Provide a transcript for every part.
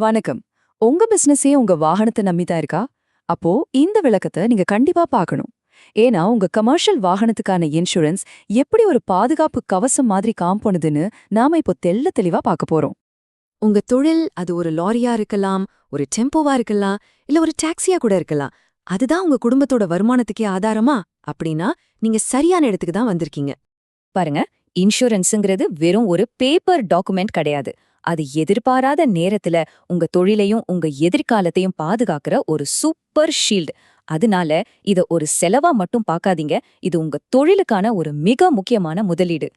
வணக்கம். உங்க பிசினஸே உங்க வாகனத்தை நம்பிதான் இருக்கா? அப்போ இந்த விளக்கத்தை நீங்க கண்டிப்பா பார்க்கணும். ஏன்னா உங்க கமர்ஷியல் வாகனத்துக்கான இன்சூரன்ஸ் எப்படி ஒரு பாதுகாப்பு கவசம் மாதிரி காம்பொணுதுன்னு நாம இப்போ தெளிவா பார்க்க போறோம். உங்க தொழில் அது ஒரு லாரியா இருக்கலாம், ஒரு டெம்போவா இருக்கலாம், இல்ல ஒரு டாக்ஸியா கூட இருக்கலாம். அதுதான் உங்க குடும்பத்தோட வருமானத்துக்கே ஆதாரமா? அப்படின்னா நீங்க சரியான இடத்துக்கு தான் வந்திருக்கீங்க. பாருங்க, இன்சூரன்ஸுங்கிறது வெறும் ஒரு பேப்பர் டாக்குமெண்ட் கிடையாது. அது எதிர்பாராத நேரத்துல உங்க தொழிலையும் உங்க எதிர்காலத்தையும் பாதுகாக்கிற ஒரு சூப்பர் ஷீல்டு. அதனால இத ஒரு செலவா மட்டும் பார்க்காதீங்க. இது உங்க தொழிலுக்கான ஒரு மிக முக்கியமான முதலீடு.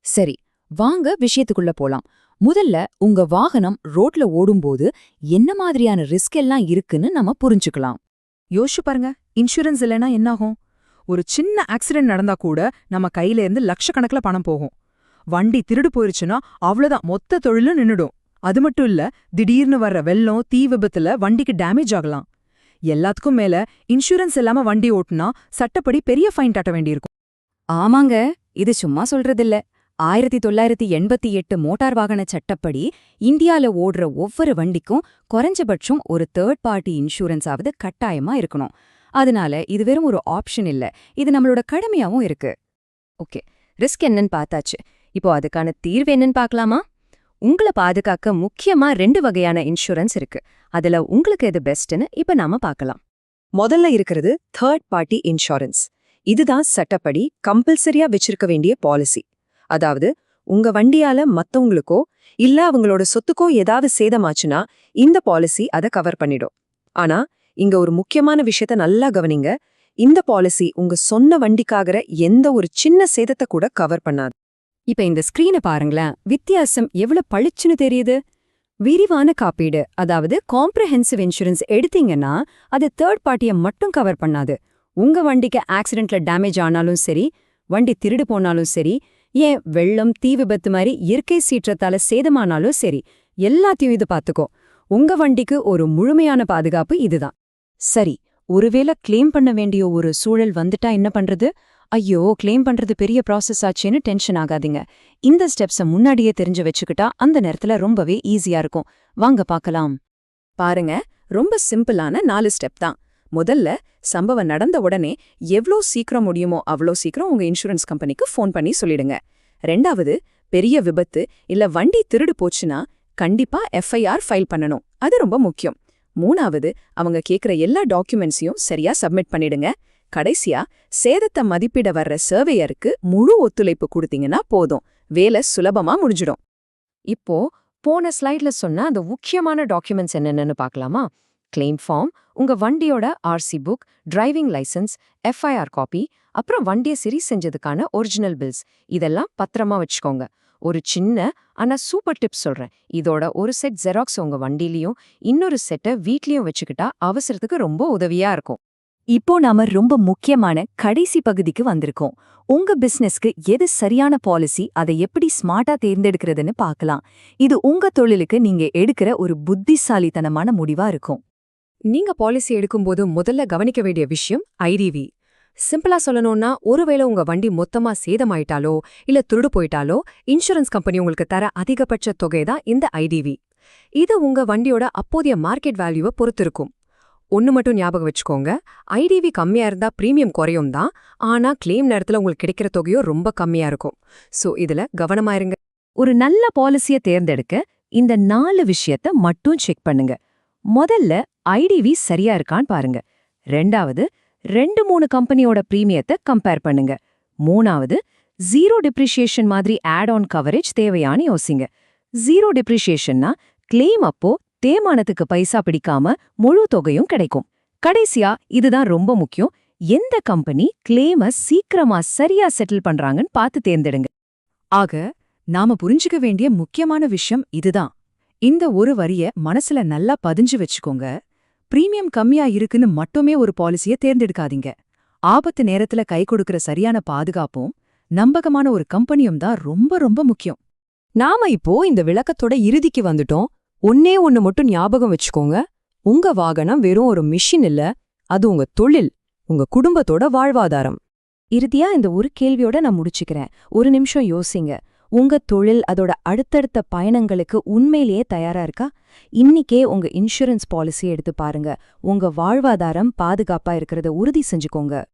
சரி, வாங்க விஷயத்துக்குள்ள போலாம். முதல்ல உங்க வாகனம் ரோட்ல ஓடும்போது என்ன மாதிரியான ரிஸ்க் எல்லாம் இருக்குன்னு நம்ம புரிஞ்சுக்கலாம். யோசிச்சு பாருங்க, இன்சூரன்ஸ் இல்லைன்னா என்னாகும்? ஒரு சின்ன ஆக்சிடென்ட் நடந்தா கூட நம்ம கையில இருந்து லட்சக்கணக்கில் பணம் போகும். வண்டி திருடு போயிருச்சுன்னா அவ்வளவுதான், மொத்த தொழிலும் நின்னுடும். அது மட்டும் இல்ல, திடீர்னு வர்ற வெள்ளம், தீ விபத்துல வண்டிக்கு டேமேஜ் ஆகலாம். எல்லாத்துக்கும் மேல இன்சூரன்ஸ் இல்லாம வண்டி ஓட்டுனா சட்டப்படி பெரிய ஃபைன் கட்ட வேண்டியிருக்கும். ஆமாங்க, இது சும்மா சொல்றதில்ல. 1988 மோட்டார் வாகன சட்டப்படி இந்தியால ஓடுற ஒவ்வொரு வண்டிக்கும் குறைஞ்சபட்சம் ஒரு தேர்ட் பார்ட்டி இன்சூரன்ஸாவது கட்டாயமா இருக்கணும். அதனால இது வெறும் ஒரு ஆப்ஷன் இல்ல, இது நம்மளோட கடமையாவும் இருக்கு. ஓகே, ரிஸ்க் என்னன்னு பார்த்தாச்சு. இப்போ அதுக்கான தீர்வு என்னன்னு பார்க்கலாமா? உங்களை பாதுகாக்க முக்கியமா 2 வகையான இன்சூரன்ஸ் இருக்கு. அதுல உங்களுக்கு எது பெஸ்ட்னு இப்ப நாம பார்க்கலாம். முதல்ல இருக்கிறது தேர்ட் பார்ட்டி இன்சூரன்ஸ். இதுதான் சட்டப்படி கம்பல்சரியா வச்சிருக்க வேண்டிய பாலிசி. அதாவது உங்க வண்டியால மத்தவங்களுக்கோ இல்ல அவங்களோட சொத்துக்கோ ஏதாவது சேதமாச்சுன்னா இந்த பாலிசி அதை கவர் பண்ணிடும். ஆனா இங்க ஒரு முக்கியமான விஷயத்த நல்லா கவனிங்க. இந்த பாலிசி உங்க சொந்த வண்டிக்காகிற எந்த ஒரு சின்ன சேதத்தை கூட கவர் பண்ணாது. இப்ப இந்த ஸ்கிரீனை பாருங்களேன், வித்தியாசம் எவ்வளவு பளிச்சுன்னு தெரியுது. விரிவான காப்பீடு, அதாவது காம்ப்ரஹென்சிவ் இன்சூரன்ஸ் எடுத்தீங்கன்னா அது தேர்ட் பார்ட்டியை மட்டும் கவர் பண்ணாது. உங்க வண்டிக்கு ஆக்சிடென்ட்ல டேமேஜ் ஆனாலும் சரி, வண்டி திருடு போனாலும் சரி, ஏன் வெள்ளம், தீ விபத்து மாதிரி இயற்கை சீற்றத்தால சேதமானாலும் சரி, எல்லாத்தையும் இது பார்த்துக்கோ. உங்க வண்டிக்கு ஒரு முழுமையான பாதுகாப்பு இதுதான். சரி, ஒருவேளை கிளைம் பண்ண வேண்டிய ஒரு சூழல் வந்துட்டா என்ன பண்றது? ஐயோ, கிளைம் பண்றது பெரிய ப்ராசஸ் ஆச்சுன்னு டென்ஷன் ஆகாதீங்க. இந்த ஸ்டெப்ஸை முன்னாடியே தெரிஞ்சு வச்சுக்கிட்டா அந்த நேரத்துல ரொம்பவே ஈஸியா இருக்கும். வாங்க பார்க்கலாம். பாருங்க, ரொம்ப சிம்பிளான 4 ஸ்டெப் தான். முதல்ல, சம்பவம் நடந்த உடனே எவ்வளோ சீக்கிரம் முடியுமோ அவ்வளோ சீக்கிரம் உங்க இன்சூரன்ஸ் கம்பெனிக்கு ஃபோன் பண்ணி சொல்லிடுங்க. 2வது, பெரிய விபத்து இல்ல வண்டி திருடு போச்சுன்னா கண்டிப்பா FIR ஃபைல் பண்ணணும். அது ரொம்ப முக்கியம். 3வது, அவங்க கேட்குற எல்லா டாக்குமெண்ட்ஸையும் சரியா சப்மிட் பண்ணிடுங்க. கடைசியா, சேதத்தை மதிப்பிட வர்ற சர்வேயருக்கு முழு ஒத்துழைப்பு கொடுத்தீங்கன்னா போதும், வேலை சுலபமா முடிஞ்சிடும். இப்போ போன ஸ்லைட்ல சொன்ன அந்த முக்கியமான டாக்குமெண்ட்ஸ் என்னென்னு பார்க்கலாமா? கிளைம் ஃபார்ம், உங்க வண்டியோட RC book, driving licence, FIR copy, அப்புறம் வண்டியை சரி செஞ்சதுக்கான ஒரிஜினல் பில்ஸ், இதெல்லாம் பத்திரமா வச்சுக்கோங்க. ஒரு சின்ன ஆனா சூப்பர் டிப்ஸ் சொல்றேன். இதோட ஒரு செட் ஜெராக்ஸ் உங்க வண்டிலையும் இன்னொரு செட்டை வீட்லயும் வச்சுக்கிட்டா அவசரத்துக்கு ரொம்ப உதவியா இருக்கும். இப்போ நாம ரொம்ப முக்கியமான கடைசி பகுதிக்கு வந்திருக்கோம். உங்க பிசினஸ்க்கு எது சரியான பாலிசி, அதை எப்படி ஸ்மார்ட்டா தேர்ந்தெடுக்கிறதுன்னு பார்க்கலாம். இது உங்க தொழிலுக்கு நீங்க எடுக்கிற ஒரு புத்திசாலித்தனமான முடிவா இருக்கும். நீங்க பாலிசி எடுக்கும்போது முதல்ல கவனிக்க வேண்டிய விஷயம் IDV. சிம்பிளா சொல்லணும்னா, ஒருவேளை உங்க வண்டி மொத்தமா சேதமாயிட்டாலோ இல்ல திருடு போயிட்டாலோ இன்சூரன்ஸ் கம்பெனி உங்களுக்கு தர அதிகபட்ச தொகை தான் இந்த IDV. இது உங்க வண்டியோட அப்போதைய மார்க்கெட் வேல்யூவை பொறுத்து இருக்கும். ஒன்னு மட்டும் ஞாபகம் வச்சுக்கோங்க, IDV கம்மியா இருந்தா பிரீமியம் குறையும் தான், ஆனா கிளைம் நேரத்துல உங்களுக்கு கிடைக்கிற தொகையோ ரொம்ப கம்மியா இருக்கும். சோ இதுல கவனமா இருங்க. ஒரு நல்ல பாலிசியை தேர்ந்தெடுக்க இந்த 4 விஷயத்த மட்டும் செக் பண்ணுங்க. முதல்ல IDV சரியா இருக்கான்னு பாருங்க. 2வது, 2-3 கம்பெனியோட பிரீமியத்தை கம்பேர் பண்ணுங்க. 3வது, ஜீரோ டிப்ரிஷியேஷன் மாதிரி ஆட் ஆன் கவரேஜ் தேவையான்னு யோசிங்க. ஜீரோ டிப்ரிஷியேஷன்னா கிளைம் அப்போ தேய்மானத்துக்கு பைசா பிடிக்காம முழு தொகையும் கிடைக்கும். கடைசியா, இதுதான் ரொம்ப முக்கியம், எந்த கம்பெனி கிளைம சீக்கிரமா சரியா செட்டில் பண்றாங்கன்னு பார்த்து தேர்ந்தெடுங்க. ஆக, நாம புரிஞ்சுக்க வேண்டிய முக்கியமான விஷயம் இதுதான். இந்த ஒரு வரிய மனசுல நல்லா பதிஞ்சு வச்சுக்கோங்க. பிரீமியம் கம்மியா இருக்குன்னு மட்டுமே ஒரு பாலிசியை தேர்ந்தெடுக்காதீங்க. ஆபத்து நேரத்துல கை கொடுக்கிற சரியான பாதுகாப்பும் நம்பகமான ஒரு கம்பெனியும் தான் ரொம்ப ரொம்ப முக்கியம். நாம இப்போ இந்த விளக்கத்தோட இறுதிக்கு வந்துட்டோம். ஒன்னே ஒன்னு மட்டும் ஞாபகம் வச்சுக்கோங்க, உங்க வாகனம் வெறும் ஒரு மிஷின் இல்ல, அது உங்க தொழில், உங்க குடும்பத்தோட வாழ்வாதாரம். இறுதியா இந்த ஒரு கேள்வியோட நான் முடிச்சுக்கிறேன். ஒரு நிமிஷம் யோசிங்க. உங்க தொழில் அதோட அடுத்தடுத்த பயணங்களுக்கு உண்மையிலேயே தயாரா இருக்கா? இன்னிக்கே உங்க இன்சூரன்ஸ் பாலிசி எடுத்து பாருங்க. உங்க வாழ்வாதாரம் பாதுகாப்பா இருக்கிறத உறுதி செஞ்சுக்கோங்க.